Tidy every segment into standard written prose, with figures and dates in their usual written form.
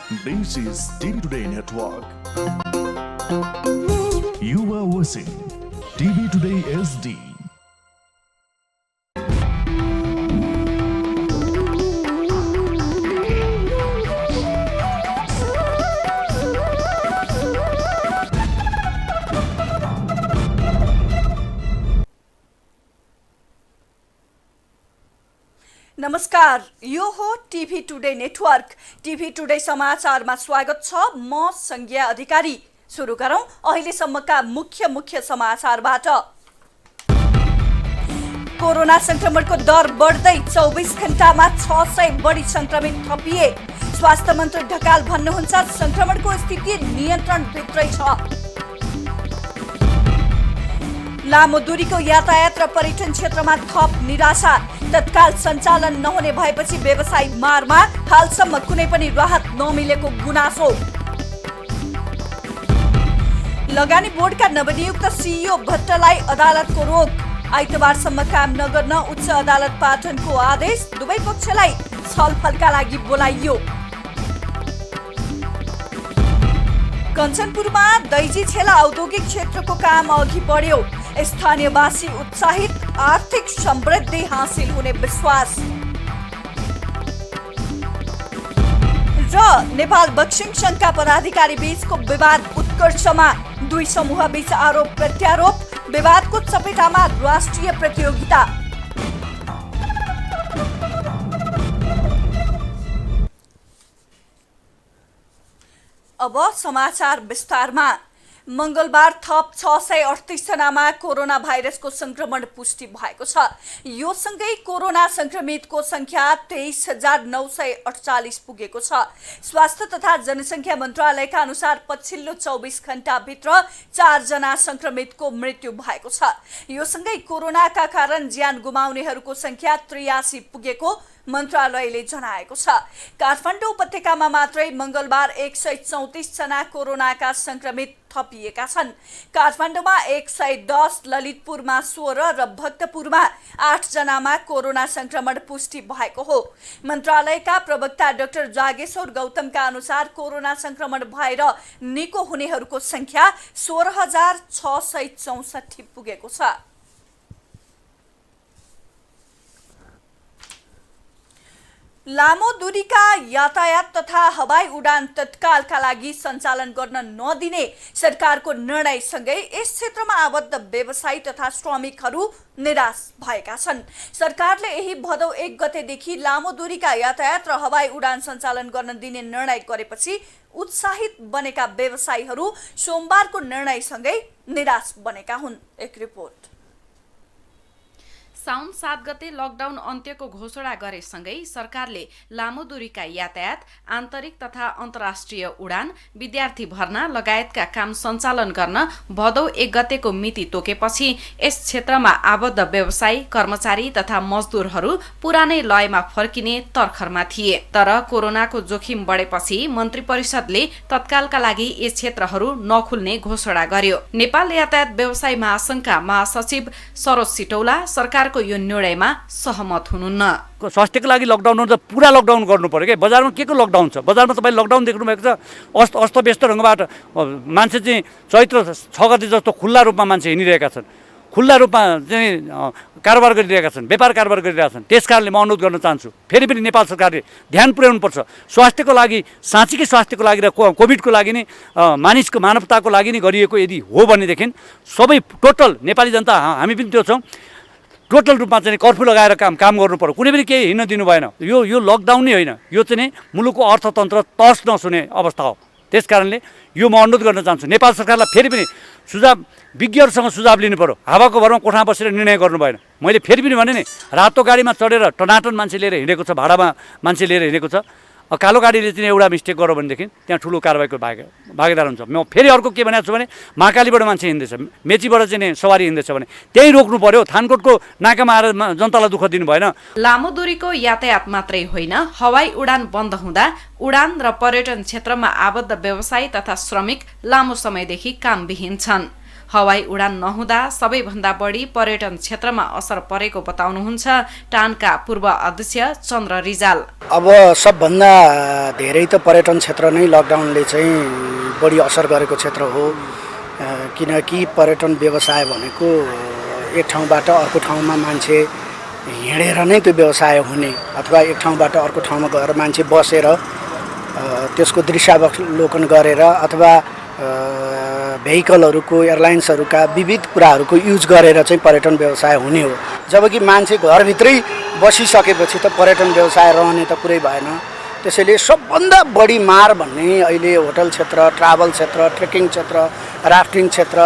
This is TV Today Network. You are watching TV Today SD. नमस्कार, यो हो TV today network. TV today समाचारमा स्वागत छ। म संज्ञा अधिकारी। सुरु गरौं अहिलेसम्मका मुख्य समाचारबाट। कोरोना संक्रमणको दर बढ्दै 24 घण्टामा 600 बढी संक्रमित थपिए। स्वास्थ्य मन्त्री ढकाल भन्नुहुन्छ संक्रमणको स्थिति नियन्त्रणभित्रै छ। लामो दूरीको यातायात र पर्यटन क्षेत्रमा थप निराशा। तत्काल सञ्चालन नहुने भएपछि व्यवसायी मारमा। हालसम्म कुनै पनि राहत नमिलेको गुनासो। लगानी बोर्डका नवनियुक्त सिइओ भट्टलाई अदालतको रोक। आइतबारसम्म काम नगर्न उच्च अदालत पाटनको आदेश। दुवै पक्षलाई छलफलका लागि बोलाइयो। कञ्चनपुरमा दैजी छेला औद्योगिक क्षेत्रको काम अघि बढ्यो। स्थानीयवासी उत्साहित, आर्थिक समृद्धि हासिल हुने विश्वास। र नेपाल बक्सिङ संघका पदाधिकारी बीचको विवाद उत्कर्षमा। दुई समूह बीच आरोप प्रत्यारोप। विवादको चपेटामा राष्ट्रिय प्रतियोगिता। अब समाचार विस्तारमा। मंगलबार थप 638 जनामा कोरोना भाइरसको संक्रमण पुष्टि भएको छ। यो सँगै कोरोना संक्रमितको संख्या 23,948 पुगेको छ। स्वास्थ्य तथा जनसंख्या मन्त्रालयका अनुसार पछिल्लो 24 घण्टाभित्र 4 जना संक्रमितको मृत्यु भएको छ। यो सँगै कोरोनाका कारण ज्यान गुमाउनेहरूको संख्या 83 पुगेको मन्त्रालयले जनाएको छ। काठमाडौँ उपत्यकामा मात्रै मंगलबार 134 जना कोरोनाका संक्रमित थपिएका छन्। काठमाडौँमा 110, ललितपुरमा 16 र भक्तपुरमा 8 जनामा कोरोना संक्रमण पुष्टि भएको हो। मन्त्रालयका प्रवक्ता डाक्टर जागेश्वर गौतमका अनुसार कोरोना संक्रमण भएर निको हुनेहरूको संख्या 16,664 पुगेको छ। लामो दूरीका यातायात तथा हवाई उडान तत्कालका लागि सञ्चालन गर्न नदिने सरकारको निर्णयसँगै यस क्षेत्रमा आबद्ध व्यवसायी तथा श्रमिकहरू निराश भएका छन्। सरकारले यही भदौ 1 गतेदेखि लामो दूरीका यातायात र हवाई उडान सञ्चालन गर्न दिने निर्णय गरेपछि उत्साहित बनेका व्यवसायीहरू सोमबारको निर्णयसँगै निराश बनेका हुन्। एक रिपोर्ट। साउन 7 गते लकडाउन अन्त्यको घोषणा गरेसँगै सरकारले लामो दूरीका यातायात, आन्तरिक तथा अन्तर्राष्ट्रिय उडान, विद्यार्थी भर्ना लगायतका काम सञ्चालन गर्न भदौ 1 गतेको मिति तोकेपछि यस क्षेत्रमा आबद्ध व्यवसायी, कर्मचारी तथा मजदुरहरू पुरानै लयमा फर्किने तर्खरमा थिए। तर कोरोनाको जोखिम बढेपछि मन्त्री परिषदले तत्कालका लागि यी क्षेत्रहरू नखुल्ने घोषणा गर्यो। नेपाल यातायात व्यवसाय महासंघका महासचिव सरोज सिटौला सरकारको यो निर्णयमा सहमत हुनुहुन्न। स्वास्थ्यको लागि लकडाउन त पुरा लकडाउन गर्नु पर्यो के। बजारमा के को लकडाउन छ? बजारमा तपाईले लकडाउन देख्नु भएको छ। अस्तव्यस्त ढङ्गबाट मान्छे चाहिँ चैत्र 6 गते जस्तो खुल्ला रूपमा मान्छे हिँडिरहेका छन्, खुल्ला रूपमा चाहिँ कारोबार गरिरहेका छन्, व्यापार कारोबार गरिरहेका छन्। त्यसकारणले म अनुरोध गर्न चाहन्छु, फेरि पनि नेपाल सरकारले ध्यान पुर्याउनुपर्छ। स्वास्थ्यको लागि, साँच्चीकै स्वास्थ्यको लागि र कोभिडको लागि नै मानिसको मानवताको लागि नै गरिएको यदि हो भनेदेखि सबै टोटल नेपाली जनता हामी पनि त्यो छौँ, टोटल रूपमा चाहिँ कर्फ्यू लगाएर काम गर्नु पर्यो। कुनै पनि केही हिँड्न दिनु भएन। यो लकडाउन नै होइन, यो चाहिँ मुलुकको अर्थतन्त्र तस नसुने अवस्था हो। त्यसकारणले यो म अनुरोध गर्न चाहन्छु नेपाल सरकारलाई फेरि पनि सुझाव, विज्ञहरूसँग सुझाव लिनु पर्यो। हावाको भरमा कोठामा बसेर निर्णय गर्नु भएन। मैले फेरि पनि भने नि, रातो गाडीमा चढेर टनाटन मान्छे लिएर हिँडेको छ, भाडामा मान्छे लिएर हिँडेको छ। कालो गाडीले चाहिँ एउटा मिस्टेक गर्यो भनेदेखि त्यहाँ ठुलो कारबाहीको भागीदार हुन्छ। म फेरि अर्को के भनेको छु भने महाकालीबाट मान्छे हिँड्दैछ, मेचीबाट चाहिँ सवारी हिँड्दैछ भने त्यही रोक्नु पर्यो। थानकोटको नाकामा आएर जनतालाई दुःख दिनु भएन। लामो दूरीको यातायात मात्रै होइन, हवाई उडान बन्द हुँदा उडान र पर्यटन क्षेत्रमा आबद्ध व्यवसायी तथा श्रमिक लामो समयदेखि कामविहीन छन्। हवाई उडान नहुँदा सबैभन्दा बढी पर्यटन क्षेत्रमा असर परेको बताउनुहुन्छ टानका पूर्व अध्यक्ष चन्द्र रिजाल। अब सबभन्दा धेरै त पर्यटन क्षेत्र नै लकडाउनले चाहिँ बढी असर गरेको क्षेत्र हो, किनकि पर्यटन व्यवसाय भनेको एक ठाउँबाट अर्को ठाउँमा मान्छे हिँडेर नै त्यो व्यवसाय हुने, अथवा एक ठाउँबाट अर्को ठाउँमा गएर मान्छे बसेर त्यसको दृश्यावलोकन गरेर अथवा भेहिकलहरूको एयरलाइन्सहरूका विविध कुराहरूको युज गरेर चाहिँ पर्यटन व्यवसाय हुने हो। जबकि मान्छे घरभित्रै बसिसकेपछि त पर्यटन व्यवसाय रहने त कुरै भएन। त्यसैले सबभन्दा बढी मार भन्ने अहिले होटल क्षेत्र, ट्राभल क्षेत्र, ट्रेकिङ क्षेत्र, राफ्टिङ क्षेत्र,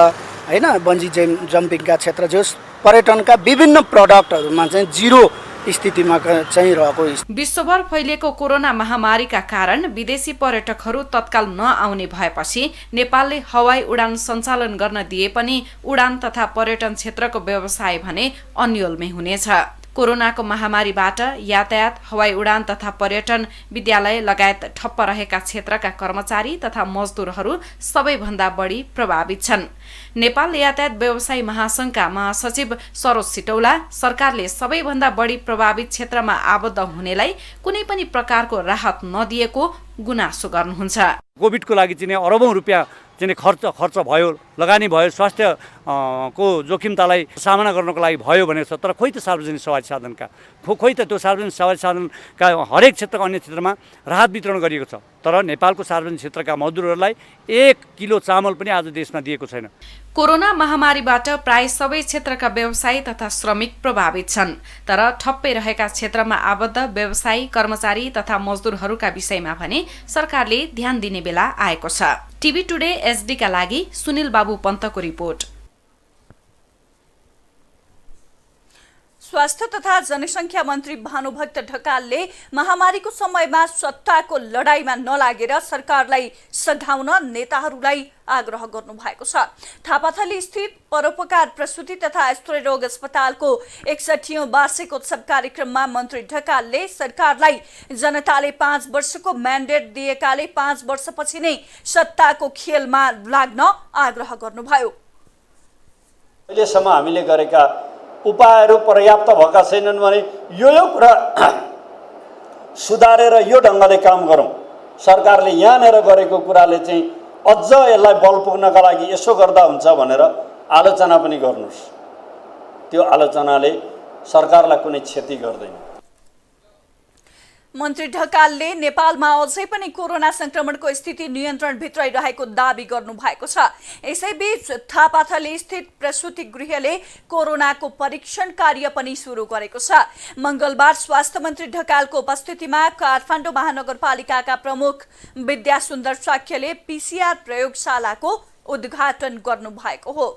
हैन, बन्जी जम्पिङका क्षेत्र, जो पर्यटनका विभिन्न प्रडक्टहरूमा चाहिँ जिरो स्थितिमा चाहिँ रहेको। विश्वभर फैलिएको कोरोना महामारीका कारण विदेशी पर्यटकहरू तत्काल नआउने भएपछि नेपालले हवाई उडान सञ्चालन गर्न दिए पनि उडान तथा पर्यटन क्षेत्रको व्यवसाय भने अन्यलमै हुनेछ। कोरोनाको महामारीबाट यातायात, हवाई उडान तथा पर्यटन, विद्यालय लगायत ठप्प रहेका क्षेत्रका कर्मचारी तथा मजदुरहरू सबैभन्दा बढी प्रभावित छन्। नेपाल यातायात व्यवसायी महासंघका महासचिव सरोज सिटौला सरकारले सबैभन्दा बढी प्रभावित क्षेत्रमा आबद्ध हुनेलाई कुनै पनि प्रकारको राहत नदिएको गुनासो गर्नुहुन्छ। कोभिडको लागि चाहिँ अरबौं रुपियाँ चाहिँ खर्च भयो, लगानी भयो, स्वास्थ्य को जोखिमतालाई सामना गर्नको लागि भयो भनेको छ। तर खोइ त सार्वजनिक सवारी साधनका खोइ त त्यो सार्वजनिक सवारी साधनका हरेक क्षेत्रका अन्य क्षेत्रमा राहत वितरण गरिएको छ। तर नेपालको सार्वजनिक क्षेत्रका मजदुरहरूलाई 1 किलो चामल पनि आज देशमा दिएको छैन। कोरोना महामारीबाट प्राय सबै क्षेत्रका व्यवसायी तथा श्रमिक प्रभावित छन्। तर ठप्पै रहेका क्षेत्रमा आबद्ध व्यवसायी, कर्मचारी तथा मजदुरहरूका विषयमा भने सरकारले ध्यान दिने बेला आएको छ। टिभी टुडे एसडी का लागि सुनिल बाबु पन्तको रिपोर्ट। स्वास्थ्य तथा जनसंख्या मन्त्री भानुभक्त ढकालले महामारीको समयमा सत्ताको लडाईँमा नलागेर सरकारलाई सघाउन नेताहरूलाई आग्रह गर्नु भएको छ। थापाथली स्थित परोपकार प्रसूति तथा स्त्री रोग अस्पतालको 61औं वार्षिकोत्सव कार्यक्रममा मन्त्री ढकालले सरकारलाई जनताले 5 वर्षको म्यान्डेट दिएकाले 5 वर्षपछि नै सत्ताको खेलमा लाग्न आग्रह गर्नुभयो। अहिलेसम्म हामीले गरेका उपायहरू पर्याप्त भएका छैनन् भने यो कुरा सुधारेर यो ढङ्गले काम गरौँ। सरकारले यहाँनिर गरेको कुराले चाहिँ अझ यसलाई बल पुग्नका लागि यसो गर्दा हुन्छ भनेर आलोचना पनि गर्नुहोस्। त्यो आलोचनाले सरकारलाई कुनै क्षति गर्दैन। मन्त्री ढकालले नेपालमा अझै पनि कोरोना संक्रमणको स्थिति नियन्त्रणभित्रै रहेको दाबी गर्नु भएको छ। यसैबीच थापाथली स्थित प्रसूति गृहले कोरोनाको परीक्षण कार्य पनि सुरु गरेको छ। मंगलबार स्वास्थ्य मन्त्री ढकालको उपस्थितिमा काठमाडौँ महानगरपालिकाका प्रमुख विद्यासुन्दर साक्यले पीसीआर प्रयोगशालाको उद्घाटन गर्नु भएको हो।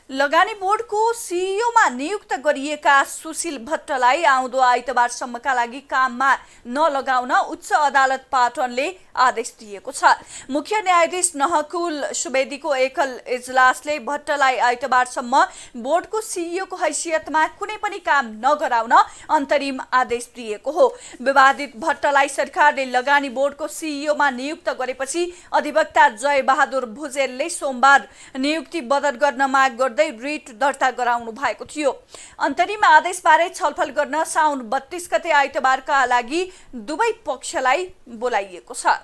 लगानी बोर्डको सीईओमा नियुक्त गरिएका सुशील भट्टलाई आउँदो आइतबारसम्मका लागि काममा नलगाउन उच्च अदालत पाटनले आदेश दिएको छ। मुख्य न्यायाधीश नहकुल सुवेदीको एकल इजलासले भट्टलाई आइतबारसम्म बोर्डको सीईओको हैसियतमा कुनै पनि काम नगराउन अन्तरिम आदेश दिएको हो। विवादित भट्टलाई सरकारले लगानी बोर्डको सीईओमा नियुक्त गरेपछि अधिवक्ता जय बहादुर भुजेलले सोमबार नियुक्ति बदल गर्न माग गर्दै रिट दर्ता गराउनु भएको थियो। अन्तरिम आदेशबारे छलफल गर्न साउन 32 गते आइतबारका लागि दुवै पक्षलाई बोलाइएको छ।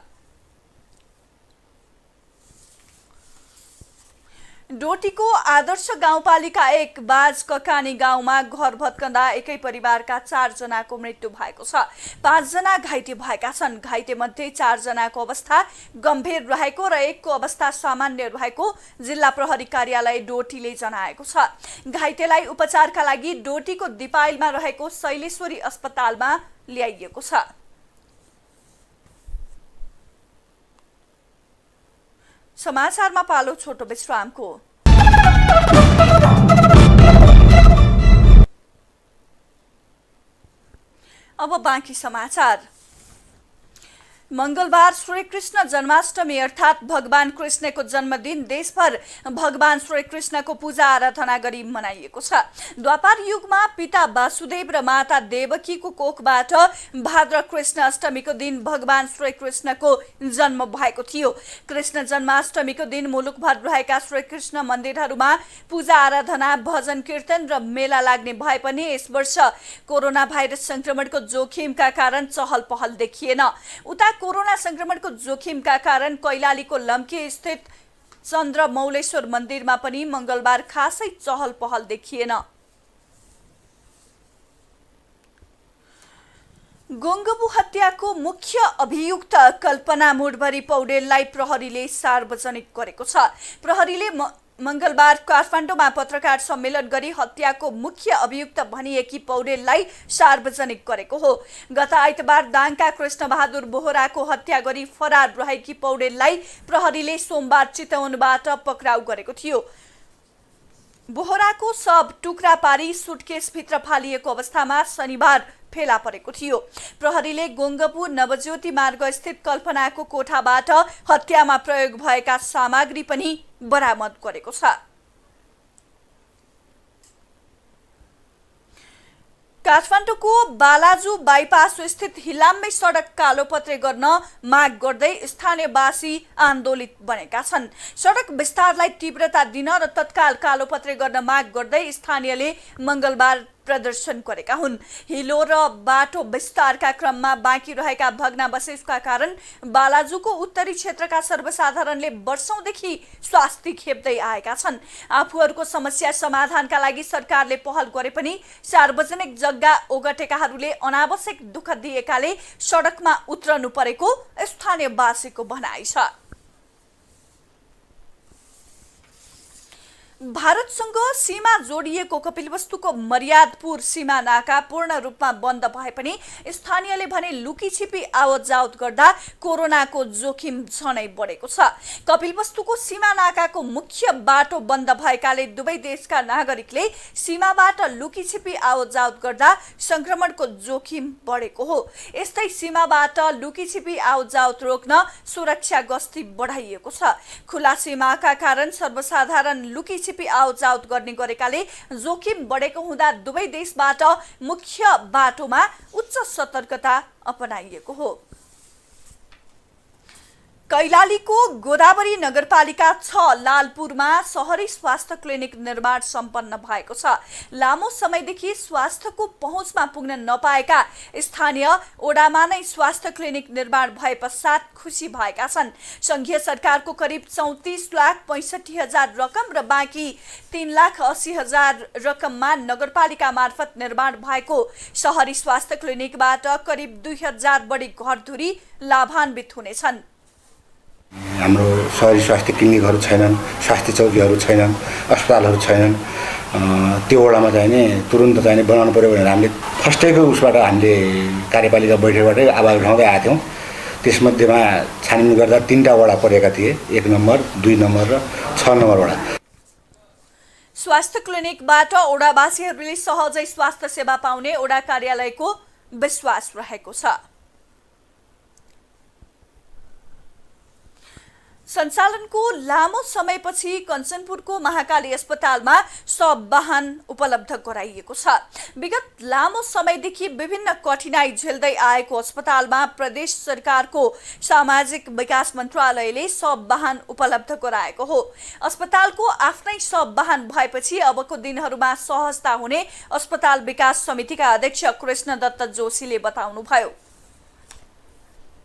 डोटीको आदर्श गाउँपालिका 1 बाज ककानी गाउँमा घर भत्कँदा एकै परिवारका 4 जनाको मृत्यु भएको छ। 5 जना घाइते भएका छन्। घाइते मध्ये 4 जनाको अवस्था गम्भीर रहेको र 1 को अवस्था सामान्य रहेको जिल्ला प्रहरी कार्यालय डोटीले जनाएको छ। घाइतेलाई उपचारका लागि डोटीको दिपाइलमा रहेको शैलेश्वरी अस्पतालमा ल्याइएको छ। समाचारमा पालो छोटो विश्रामको। अब बाँकी समाचार। मंगलबार श्रीकृष्ण जन्माष्टमी अर्थात् भगवान कृष्णको जन्मदिन देशभर भगवान श्रीकृष्णको पूजा आराधना गरी मनाइएको छ। द्वापर युगमा पिता वासुदेव र माता देवकीको कोखबाट भाद्र कृष्ण अष्टमीको दिन भगवान श्रीकृष्णको जन्म भएको थियो। कृष्ण जन्माष्टमीको दिन मुलुकभर रहेका श्रीकृष्ण मन्दिरहरूमा पूजा आराधना, भजन कीर्तन र मेला लाग्ने भए पनि यस वर्ष कोरोना भाइरस संक्रमणको जोखिमका कारण चहल पहल देखिएन। उता कोरोना संक्रमणको जोखिमका कारण कैलालीको लम्की स्थित चन्द्रमौलेश्वर मन्दिरमा पनि मंगलबार खासै चहल पहल देखिएन। गोङ्गबु हत्याको मुख्य अभियुक्त कल्पना मुडभरी पौडेललाई प्रहरीले सार्वजनिक गरेको छ। प्रहरीले मंगलबार काठमाडौँमा पत्रकार सम्मेलन गरी हत्याको मुख्य अभियुक्त भनिएकी पौडेललाई सार्वजनिक गरेको हो। गत आइतबार दाङका कृष्णबहादुर बोहराको हत्या गरी फरार रहेकी पौडेललाई प्रहरीले सोमबार चितवनबाट पक्राउ गरेको थियो। बोहराको शव टुक्रा पारी सुटकेसभित्र फालिएको अवस्थामा शनिबार फेला परेको थियो। प्रहरीले गोङ्गबु नवज्योति मार्ग स्थित कल्पनाको कोठाबाट हत्यामा प्रयोग भएका सामग्री पनि बरामद गरेको छ। काठमाडौँको बालाजु बाइपास स्थित हिलाम्बे सडक कालोपत्रे गर्न माग गर्दै स्थानीयवासी आन्दोलित बनेका छन्। सडक विस्तारलाई तीव्रता दिन र तत्काल कालोपत्रे गर्न माग गर्दै स्थानीयले मंगलबार प्रदर्शन गरेका हुन्। हिलो र बाटो विस्तारका क्रममा बाँकी रहेका भग्नावशेषका कारण बालाजुको उत्तरी क्षेत्रका सर्वसाधारणले वर्षौंदेखि स्वास्थ्य खेप्दै आएका छन्। आफूहरूको समस्या समाधानका लागि सरकारले पहल गरे पनि सार्वजनिक जग्गा ओगटेकाहरूले अनावश्यक दुःख दिएकाले सडकमा उत्रनु परेको स्थानीयवासीको भनाइ छ। भारतसँग सीमा जोडिएको कपिलवस्तुको मर्यादपुर सीमा नाका पूर्ण रूपमा बन्द भए पनि स्थानीयले भने लुकीछिपी आवत जावत गर्दा कोरोनाको जोखिम झनै बढेको छ। कपिलवस्तुको सीमा नाकाको मुख्य बाटो बन्द भएकाले दुवै देशका नागरिकले सीमाबाट लुकीछिपी आवत जावत गर्दा संक्रमणको जोखिम बढेको हो। यस्तै सीमाबाट लुकीछिपी आवत जावत रोक्न सुरक्षा गस्ती बढाइएको छ। खुला सीमाका कारण सर्वसाधारण लुकीछिपी आवत जावत गर्ने गरेकाले जोखिम बढेको हुँदा दुवै देशबाट मुख्य बाटोमा उच्च सतर्कता अपनाइएको हो। कैलालीको गोदावरी नगरपालिका 6 लालपुरमा शहरी स्वास्थ्य क्लिनिक निर्माण सम्पन्न भएको छ। लामो समयदेखि स्वास्थ्यको पहुँचमा पुग्न नपाएका स्थानीय ओडामा नै स्वास्थ्य क्लिनिक निर्माण भए पश्चात खुसी भएका छन्। संघीय सरकारको करिब 34,65,000 रकम र बाँकी 3,80,000 रकममा नगरपालिका मार्फत निर्माण भएको शहरी स्वास्थ्य क्लिनिकबाट करिब 2,000 बढी घरधुरी लाभान्वित हुनेछन्। हाम्रो शहरी स्वास्थ्य क्लिनिकहरू छैनन्, स्वास्थ्य चौकीहरू छैनन्, अस्पतालहरू छैनन्। त्यो वडामा चाहिँ नि तुरुन्त चाहिँ नि बनाउनु पर्यो भनेर हामीले फर्स्टैको उसबाट हामीले कार्यपालिका बैठकबाटै आवाज उठाउँदै आएको थियौँ। त्यसमध्येमा छानबिन गर्दा 3टा वडा परेका थिए, 1 नम्बर, 2 नम्बर र 6 नम्बर वडा। स्वास्थ्य क्लिनिकबाट ओडावासीहरूले सहजै स्वास्थ्य सेवा पाउने ओडा कार्यालयको विश्वास रहेको छ। सञ्चालनको लामो समयपछि कञ्चनपुरको महाकाली अस्पतालमा सब वाहन उपलब्ध गराइएको छ। विगत लामो समयदेखि विभिन्न कठिनाई झेल्दै आएको अस्पतालमा प्रदेश सरकारको सामाजिक विकास मन्त्रालयले सब वाहन उपलब्ध गराएको हो। अस्पतालको आफ्नै सब वाहन भएपछि अबको दिनहरूमा सहजता हुने अस्पताल विकास समितिका अध्यक्ष कृष्णदत्त जोशीले बताउनुभयो।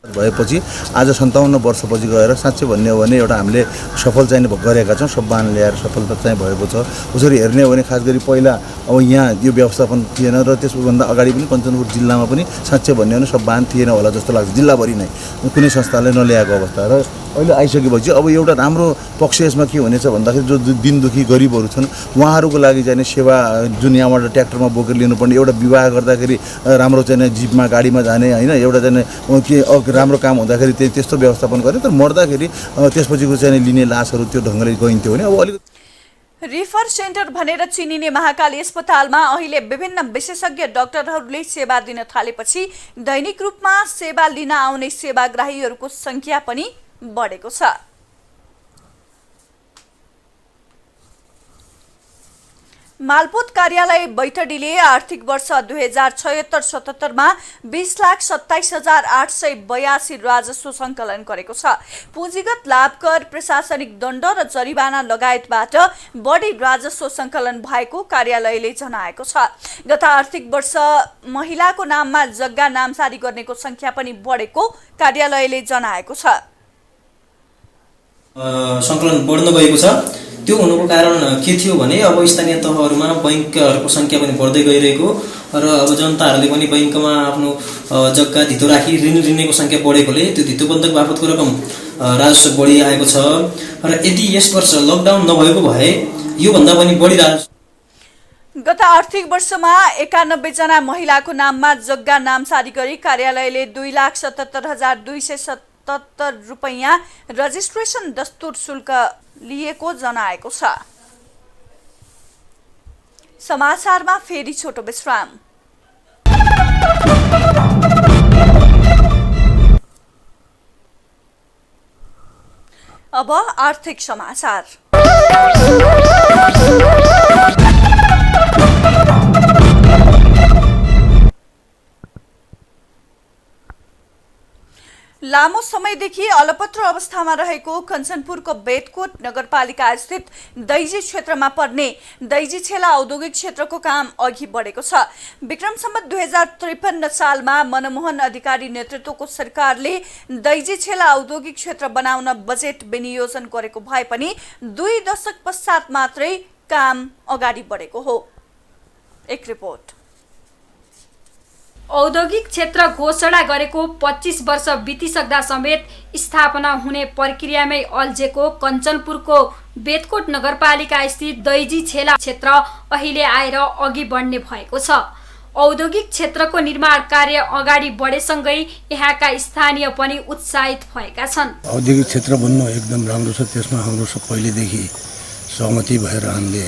भएपछि आज 57 वर्षपछि गएर साँच्चै भन्ने हो भने एउटा हामीले सफल चाहिँ गरेका छौँ। सब वाहन ल्याएर सफलता चाहिँ भएको छ। उसरी हेर्ने हो भने खास गरी पहिला अब यहाँ यो व्यवस्थापन थिएन र त्यसभन्दा अगाडि पनि कञ्चनपुर जिल्लामा पनि साँच्चै भन्ने हो भने सब वाहन थिएन होला जस्तो लाग्छ। जिल्लाभरि नै कुनै संस्थाले नल्याएको अवस्था र अहिले आइसकेपछि अब एउटा राम्रो पक्ष यसमा के हुनेछ भन्दाखेरि जो दिन दुखी गरिबहरू छन् उहाँहरूको लागि चाहिँ सेवा जुन यहाँबाट ट्र्याक्टरमा बोकेर लिनुपर्ने, एउटा विवाह गर्दाखेरि राम्रो चाहिँ जिपमा गाडीमा जाने होइन, एउटा चाहिँ के राम्रो काम हुँदाखेरि त्यस्तो व्यवस्थापन गर्ने, तर मर्दाखेरि त्यसपछिको चाहिँ लिने लासहरू त्यो ढङ्गले गइन्थ्यो भने अब अलिकति रिफर सेन्टर भनेर चिनिने महाकाली अस्पतालमा अहिले विभिन्न विशेषज्ञ डाक्टरहरूले सेवा दिन थालेपछि दैनिक रूपमा सेवा लिन आउने सेवाग्राहीहरूको संख्या पनि बढेको छ। मालपोत कार्यालय बैतडीले आर्थिक वर्ष 2076-77 मा 20,27,882 राजस्व सङ्कलन गरेको छ। पुँजीगत लाभ कर, प्रशासनिक दण्ड र जरिवाना लगायतबाट बढी राजस्व सङ्कलन भएको कार्यालयले जनाएको छ। गत आर्थिक वर्ष महिलाको नाममा जग्गा नामसारी गर्नेको संख्या पनि बढेको कार्यालयले जनाएको छ। सङ्कलन बढ्न गएको छ। त्यो हुनुको कारण के थियो भने अब स्थानीय तहहरूमा बैंकहरूको संख्या पनि बढ्दै गइरहेको र अब जनताहरूले पनि बैंकमा आफ्नो जग्गा धितो राखी ऋण लिनेको संख्या बढेकोले त्यो धितोबन्धक बापतको रकम राजस्व बढी आएको छ र यदि यस वर्ष लकडाउन नभएको भए योभन्दा पनि बढी राजस्व। गत आर्थिक वर्षमा 91 जना महिलाको नाममा जग्गा नामसारी गरी कार्यालयले 2,77,277 रुपैयाँ रजिस्ट्रेसन दस्तुर शुल्क लिएको जनाएको छ। समाचारमा फेरि छोटो विश्राम। अब आर्थिक समाचार। लामो समयदेखि अलपत्र अवस्थामा रहेको कञ्चनपुरको बेतकोट नगरपालिका स्थित दैजी क्षेत्रमा पर्ने दैजी छेला औद्योगिक क्षेत्रको काम अघि बढेको छ। विक्रम सम्वत 2053 सालमा मनमोहन अधिकारी नेतृत्वको सरकारले दैजी छेला औद्योगिक क्षेत्र बनाउन बजेट विनियोजन गरेको भए पनि 2 दशक पश्चात मात्रै काम अगाडि बढेको हो। एक रिपोर्ट। औद्योगिक क्षेत्र घोषणा गरेको 25 वर्ष बितिसक्दा समेत स्थापना हुने प्रक्रियामै अल्झेको कञ्चनपुरको बेतकोट नगरपालिका स्थित दैजी छेला क्षेत्र अहिले आएर अघि बढ्ने भएको छ। औद्योगिक क्षेत्रको निर्माण कार्य अगाडि बढेसँगै यहाँका स्थानीय पनि उत्साहित भएका छन्। औद्योगिक क्षेत्र बन्नु एकदम राम्रो छ। त्यसमा हाम्रो पहिलेदेखि सहमति भएर हामीले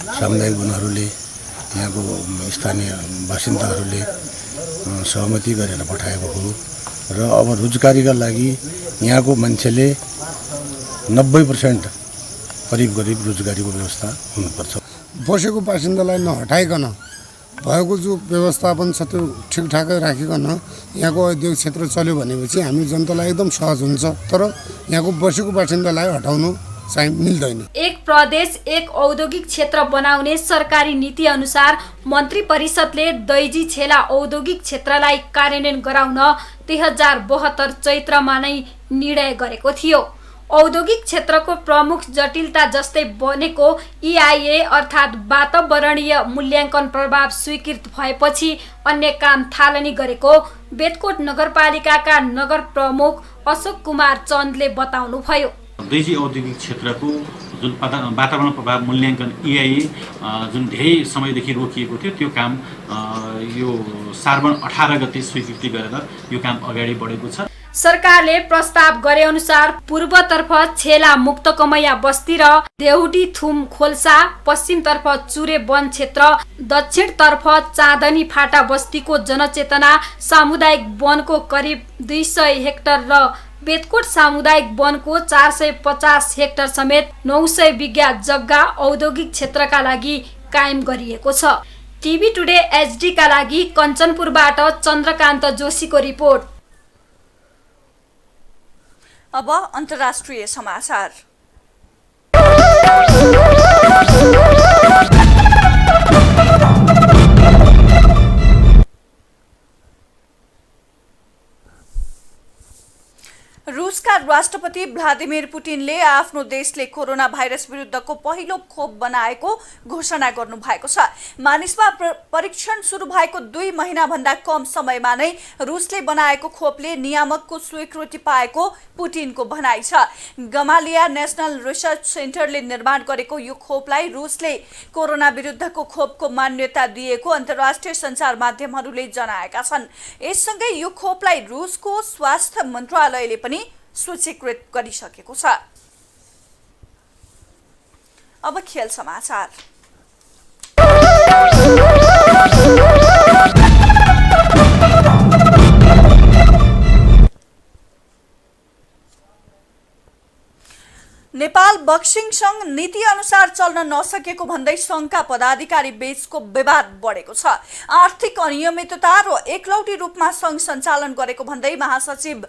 सामुदायिक वनहरूले यहाँको स्थानीय बासिन्दाहरूले सहमति गरेर पठाएको हो र अब रोजगारीका लागि यहाँको मान्छेले 90% करिब रोजगारीको व्यवस्था हुनुपर्छ। बसेको बासिन्दालाई नहटाइकन भएको जो व्यवस्थापन छ त्यो ठिकठाकै राखिकन यहाँको औद्योगिक क्षेत्र चल्यो भनेपछि हामी जनतालाई एकदम सहज हुन्छ। तर यहाँको बसेको बासिन्दालाई हटाउनु चाहिँ मिल्दैन। एक प्रदेश एक औद्योगिक क्षेत्र बनाउने सरकारी नीति अनुसार मन्त्री परिषदले दैजी छेला औद्योगिक क्षेत्रलाई कार्यान्वयन गराउन 2072 चैत्रमा नै निर्णय गरेको थियो। औद्योगिक क्षेत्रको प्रमुख जटिलता जस्तै बनेको EIA अर्थात् वातावरणीय मूल्याङ्कन प्रभाव स्वीकृत भएपछि अन्य काम थालनी गरेको बेतकोट नगरपालिकाका नगर प्रमुख अशोक कुमार चन्दले बताउनुभयो। दैजी औद्योगिक क्षेत्रको जुन वातावरण प्रभाव मूल्याङ्कन EIA जुन धेरै समयदेखि रोकिएको थियो त्यो काम यो सार्वण 18 गते स्वीकृति गरेर यो काम अगाडि बढेको छ। सरकारले प्रस्ताव गरे अनुसार पूर्वतर्फ छेला मुक्त कमैया बस्ती र देउडी थुम खोल्सा, पश्चिमतर्फ चुरे वन क्षेत्र, दक्षिणतर्फ चाँदनी फाटा बस्तीको जनचेतना सामुदायिक वनको करिब 200 हेक्टर र बेतकोट सामुदायिक वनको 450 हेक्टर समेत 900 बिघा जग्गा औद्योगिक क्षेत्रका लागि कायम गरिएको छ। टिभी टुडे HD का लागि कञ्चनपुरबाट चन्द्रकान्त जोशीको रिपोर्ट। अब अन्तर्राष्ट्रिय समाचार। रुसका राष्ट्रपति भ्लादिमिर पुटिनले आफ्नो देशले कोरोना भाइरस विरुद्धको पहिलो खोप बनाएको घोषणा गर्नु भएको छ। मानिसमा परीक्षण सुरु भएको 2 महिनाभन्दा कम समयमा नै रुसले बनाएको खोपले नियामकको स्वीकृति पाएको पुटिनको भनाइ छ। गमालिया नेशनल रिसर्च सेन्टरले निर्माण गरेको यो खोपलाई रुसले कोरोना विरुद्धको खोपको मान्यता दिएको अन्तर्राष्ट्रिय सञ्चार माध्यमहरूले जनाएका छन्। यससँगै यो खोपलाई रुसको स्वास्थ्य मन्त्रालयले पनि सूचीकृत गरिसकेको छ। अब खेल समाचार। नेपाल बक्सिङ संघ नीति अनुसार चल्न नसकेको भन्दै संघका पदाधिकारी बीचको विवाद बढेको छ। आर्थिक अनियमितता र एकलौटी रूपमा संघ सञ्चालन गरेको भन्दै महासचिव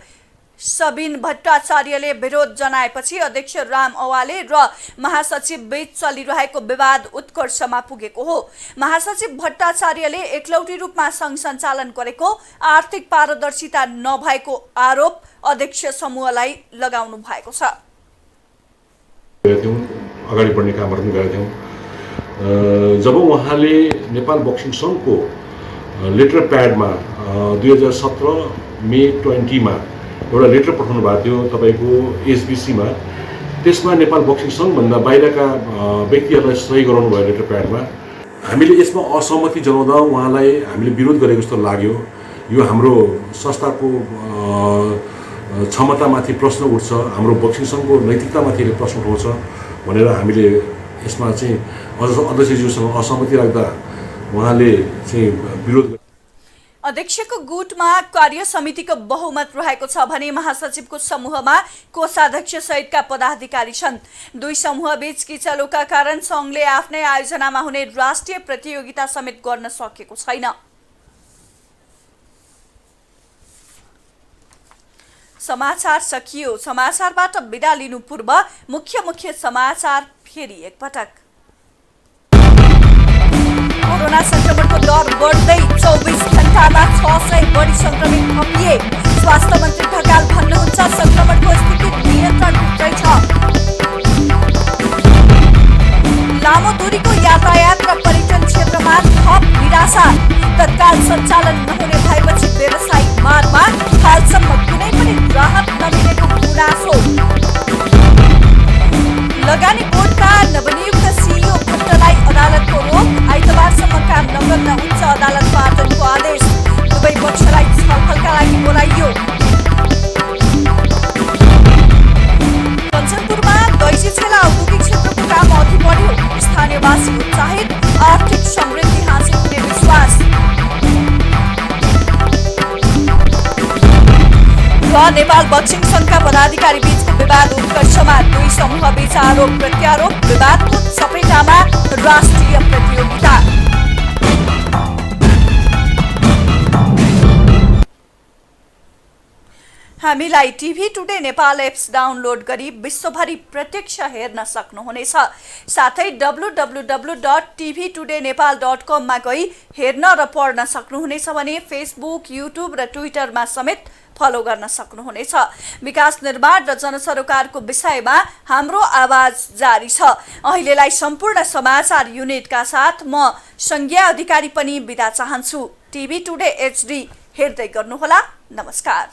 सबिन भट्टाचार्यले विरोध जनाएपछि अध्यक्ष राम अवाले र महासचिव बीच चलिरहेको विवाद उत्कर्षमा पुगेको हो। महासचिव भट्टाचार्यले एकलौटी रूपमा संघ सञ्चालन गरेको, आर्थिक पारदर्शिता नभएको आरोप अध्यक्ष समूहलाई लगाउनु भएको छ। अगाडि बढ्ने कामहरू पनि गरेका थियौँ। जब उहाँले नेपाल बक्सिङ सङ्घको लेटर प्याडमा 2017 मे 20मा एउटा लेटर पठाउनु भएको थियो तपाईँको एसबिसीमा, त्यसमा नेपाल बक्सिङ सङ्घभन्दा बाहिरका व्यक्तिहरूलाई सही गराउनु भयो लेटर प्याडमा। हामीले यसमा असहमति जनाउँदा उहाँलाई हामीले विरोध गरेको जस्तो लाग्यो। यो हाम्रो संस्थाको क्षमतामाथि प्रश्न उठ्छ, हाम्रो बक्सिङ सङ्घको नैतिकतामाथि प्रश्न उठाउँछ भनेर हामीले यसमा चाहिँ अध्यक्षज्यूसँग असहमति राख्दा उहाँले चाहिँ विरोध। अध्यक्षको गुटमा कार्य समितिको बहुमत रहेको छ भने महासचिवको समूहमा कोषाध्यक्ष सहितका पदाधिकारी छन्। दुई समूह बीच किचलोका कारण संघले आफ्नै आयोजनामा हुने राष्ट्रिय प्रतियोगिता समेत गर्न सकेको छैन। समाचार सकियो। समाचारबाट बिदा लिनु पूर्व मुख्य समाचार फेरि एकपटक। कोरोना संक्रमणको दर बढ्दै 24 घण्टामा 600 बढी संक्रमित थपिए। स्वास्थ्य मन्त्री ढकाल भन्नुहुन्छ संक्रमणको स्थिति नियन्त्रणभित्रै छ। लामो दूरीको यातायात र पर्यटन क्षेत्रमा थप निराशा। तत्काल सञ्चालन नहुने भएपछि व्यावसायिक मार्गमा हालसम्म कुनै पनि राहत नमिलेको गुनासो। लगानी बोर्डका नवनियुक्त सिइओ भट्टलाई अदालतको रोक। आइतबारसम्म काम नगर्न उच्च अदालतको आदेश। दुवै पक्षलाई छलफलका लागि बोलाइयो। कञ्चनपुरमा दैसी छेला औद्योगिक क्षेत्रको काम अघि बढ्यो। स्थानीयवासी उत्साहित, आर्थिक समृद्धि हासिल हुने विश्वास। र नेपाल बक्सिङ संघका पदाधिकारी बीचको विवाद उत्कर्षमा। दुई समूह बीच आरोप प्रत्यारोप, विवादको सपेटामा राष्ट्रिय प्रतियोगिता। हामीलाई TV today Nepal apps download गरी विश्वभरि प्रत्यक्ष हेर्न सक्नुहुनेछ। साथै www.tvtodaynepal.com मा गई हेर्न र पढ्न सक्नुहुनेछ भने फेसबुक, युट्युब र ट्विटरमा समेत फलो गर्न सक्नुहुनेछ। विकास निर्माण र जनसरोकारको विषयमा हाम्रो आवाज जारी छ। अहिलेलाई सम्पूर्ण समाचार युनिटका साथ म संज्ञा अधिकारी पनि बिदा चाहन्छु। टिभी टुडे HD हेर्दै गर्नुहोला। नमस्कार।